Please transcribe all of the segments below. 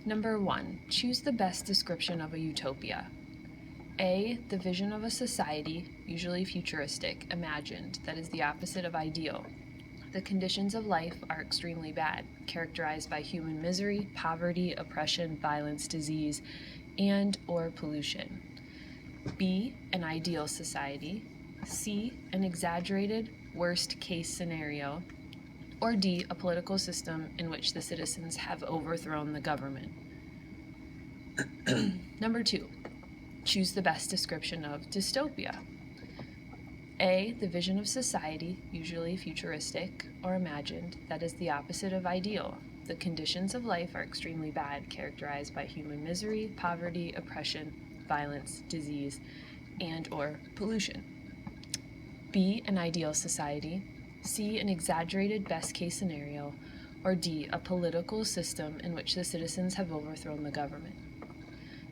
Number 1. Choose the best description of a utopia. A. The vision of a society, usually futuristic, imagined, that is the opposite of ideal. The conditions of life are extremely bad, characterized by human misery, poverty, oppression, violence, disease, and/or pollution. B. An ideal society. C. An exaggerated, worst-case scenario. Or D. A political system in which the citizens have overthrown the government. Number 2. Choose the best description of dystopia. A. The vision of society, usually futuristic or imagined, that is the opposite of ideal. The conditions of life are extremely bad, characterized by human misery, poverty, oppression, violence, disease, and/or pollution. B. An ideal society. C. An exaggerated best-case scenario. Or D. A political system in which the citizens have overthrown the government.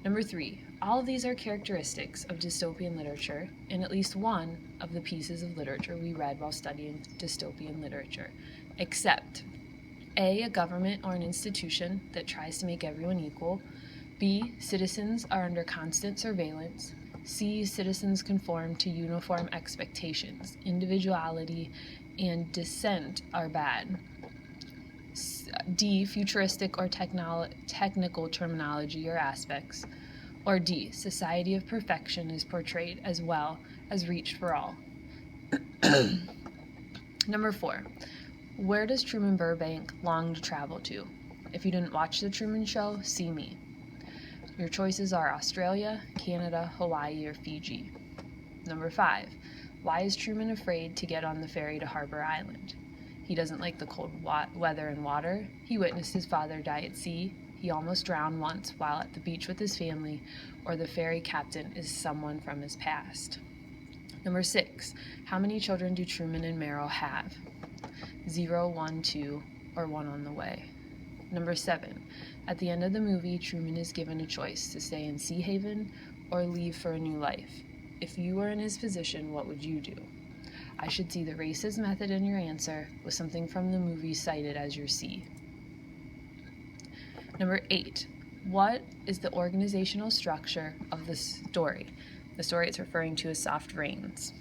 Number 3. All of these are characteristics of dystopian literature in at least one of the pieces of literature we read while studying dystopian literature, except A. A government or an institution that tries to make everyone equal. B. Citizens are under constant surveillance. C. Citizens conform to uniform expectations. Individuality and dissent are bad. D. Futuristic or technical terminology or aspects. Or D. Society of perfection is portrayed as well as reach for all. Number 4. Where does Truman Burbank long to travel to? If you didn't watch The Truman Show, see me. Your choices are Australia, Canada, Hawaii, or Fiji. Number 5. Why is Truman afraid to get on the ferry to Harbor Island? He doesn't like the cold weather and water. He witnessed his father die at sea. He almost drowned once while at the beach with his family. Or the ferry captain is someone from his past. Number 6. How many children do Truman and Meryl have? 0, 1, 2, or 1 on the way. Number 7. At the end of the movie, Truman is given a choice to stay in Sea Haven or leave for a new life. If you were in his position, what would you do? I should see the racist method in your answer with something from the movie cited as your C. Number 8. What is the organizational structure of the story? The story it's referring to as Soft Rains.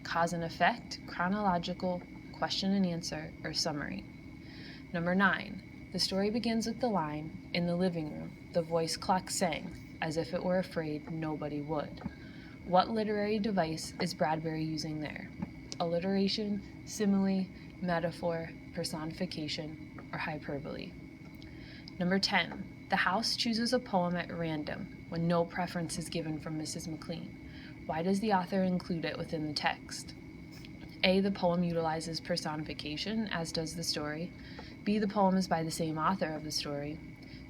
Cause and effect, chronological, question and answer, or summary. Number 9. The story begins with the line, "In the living room, the voice clock sang, as if it were afraid nobody would." What literary device is Bradbury using there? Alliteration, simile, metaphor, personification, or hyperbole. Number 10. The house chooses a poem at random when no preference is given from Mrs. McLean. Why does the author include it within the text? A. The poem utilizes personification, as does the story. B. The poem is by the same author of the story.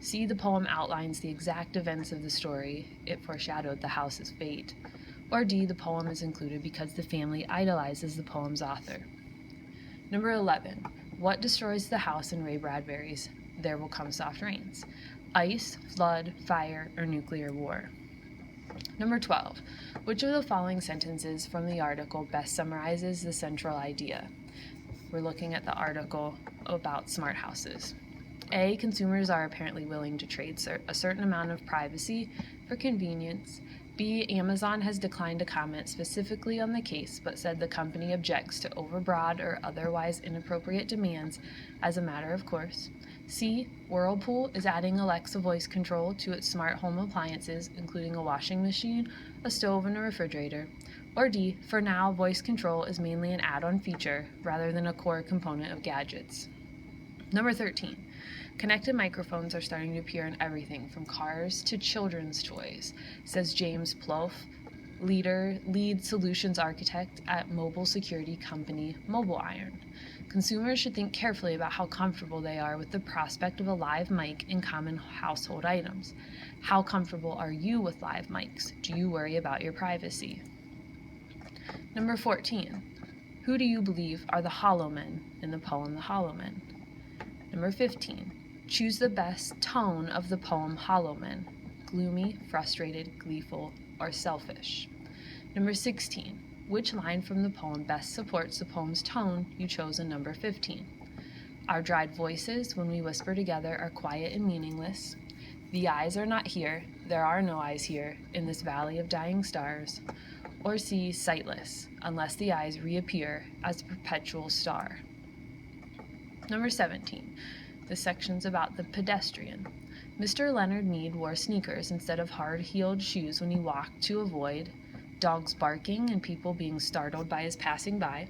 C. The poem outlines the exact events of the story. It foreshadowed the house's fate. Or D. The poem is included because the family idolizes the poem's author. Number 11. What destroys the house in Ray Bradbury's There Will Come Soft Rains? Ice, flood, fire, or nuclear war? Number 12. Which of the following sentences from the article best summarizes the central idea? We're looking at the article about smart houses. A. Consumers are apparently willing to trade a certain amount of privacy for convenience. B. Amazon has declined to comment specifically on the case, but said the company objects to overbroad or otherwise inappropriate demands as a matter of course. C. Whirlpool is adding Alexa voice control to its smart home appliances, including a washing machine, a stove, and a refrigerator. Or D. For now, voice control is mainly an add-on feature rather than a core component of gadgets. Number 13. Connected microphones are starting to appear in everything from cars to children's toys, says James Plouffe, lead solutions architect at mobile security company Mobile Iron. Consumers should think carefully about how comfortable they are with the prospect of a live mic in common household items. How comfortable are you with live mics? Do you worry about your privacy? Number 14. Who do you believe are the Hollow Men in the poem The Hollow Men? Number 15. Choose the best tone of the poem Hollow Men: gloomy, frustrated, gleeful, or selfish. Number 16. Which line from the poem best supports the poem's tone? You chose in number 15. Our dried voices, when we whisper together, are quiet and meaningless. The eyes are not here, there are no eyes here, in this valley of dying stars. Or C, sightless, unless the eyes reappear as a perpetual star. Number 17, the section's about the pedestrian. Mr. Leonard Mead wore sneakers instead of hard-heeled shoes when he walked to avoid dogs barking and people being startled by his passing by,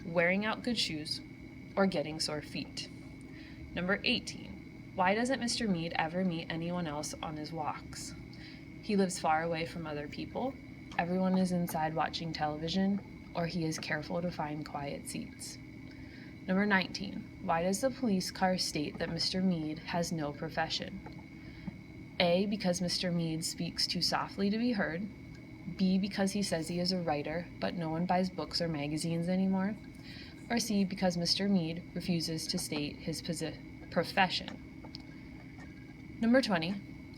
wearing out good shoes, or getting sore feet. Number 18, why doesn't Mr. Mead ever meet anyone else on his walks? He lives far away from other people, everyone is inside watching television, or he is careful to find quiet seats. Number 19, why does the police car state that Mr. Mead has no profession? A, because Mr. Mead speaks too softly to be heard. B, because he says he is a writer, but no one buys books or magazines anymore. Or C, because Mr. Mead refuses to state his profession. Number 20,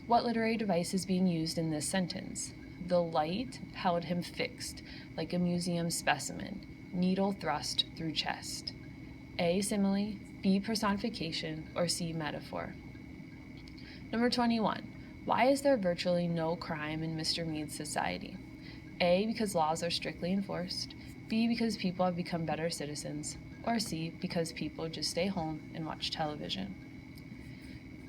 what literary device is being used in this sentence? The light held him fixed, like a museum specimen, needle thrust through chest. A, simile, B, personification, or C, metaphor. Number 21, why is there virtually no crime in Mr. Mead's society? A, because laws are strictly enforced, B, because people have become better citizens, or C, because people just stay home and watch television.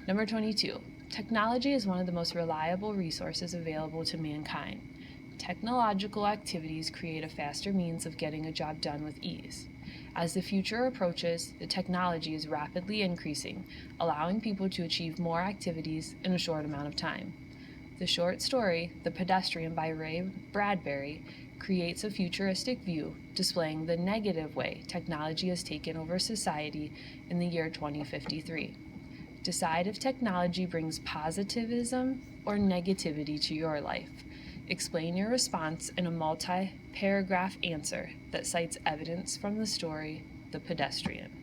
Number 22, technology is one of the most reliable resources available to mankind. Technological activities create a faster means of getting a job done with ease. As the future approaches, the technology is rapidly increasing, allowing people to achieve more activities in a short amount of time. The short story, The Pedestrian by Ray Bradbury, creates a futuristic view displaying the negative way technology has taken over society in the year 2053. Decide if technology brings positivism or negativity to your life. Explain your response in a multi-paragraph answer that cites evidence from the story, The Pedestrian.